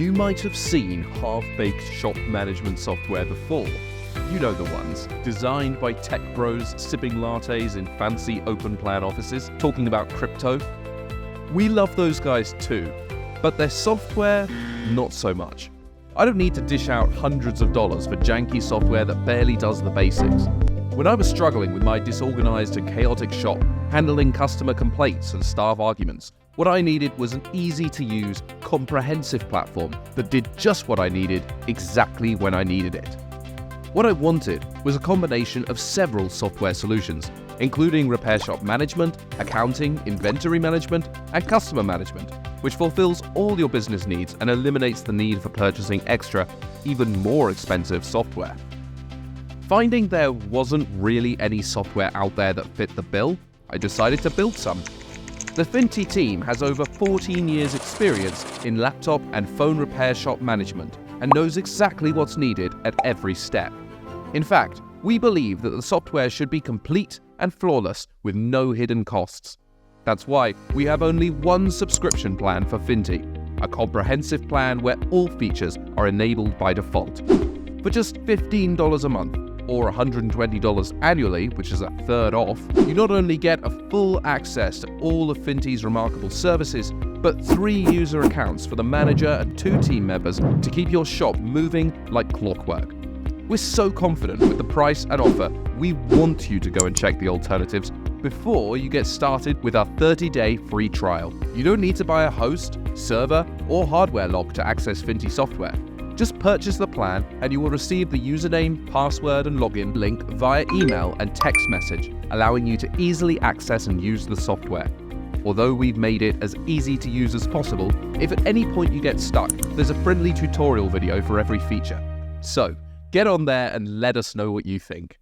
You might have seen half-baked shop management software before. You know the ones, designed by tech bros sipping lattes in fancy open plan offices, talking about crypto. We love those guys too, but their software, not so much. I don't need to dish out hundreds of dollars for janky software that barely does the basics. When I was struggling with my disorganized and chaotic shop, handling customer complaints and staff arguments, what I needed was an easy-to-use, comprehensive platform that did just what I needed, exactly when I needed it. What I wanted was a combination of several software solutions, including repair shop management, accounting, inventory management, and customer management, which fulfills all your business needs and eliminates the need for purchasing extra, even more expensive software. Finding there wasn't really any software out there that fit the bill, I decided to build some. The Finty team has over 14 years experience in laptop and phone repair shop management and knows exactly what's needed at every step. In fact, we believe that the software should be complete and flawless with no hidden costs. That's why we have only one subscription plan for Finty, a comprehensive plan where all features are enabled by default. For just $15 a month, or $120 annually, which is a third off, you not only get a full access to all of Finty's remarkable services, but 3 user accounts for the manager and 2 team members to keep your shop moving like clockwork. We're so confident with the price and offer, we want you to go and check the alternatives before you get started with our 30-day free trial. You don't need to buy a host, server, or hardware lock to access Finty software. Just purchase the plan and you will receive the username, password, and login link via email and text message, allowing you to easily access and use the software. Although we've made it as easy to use as possible, if at any point you get stuck, there's a friendly tutorial video for every feature. So, get on there and let us know what you think.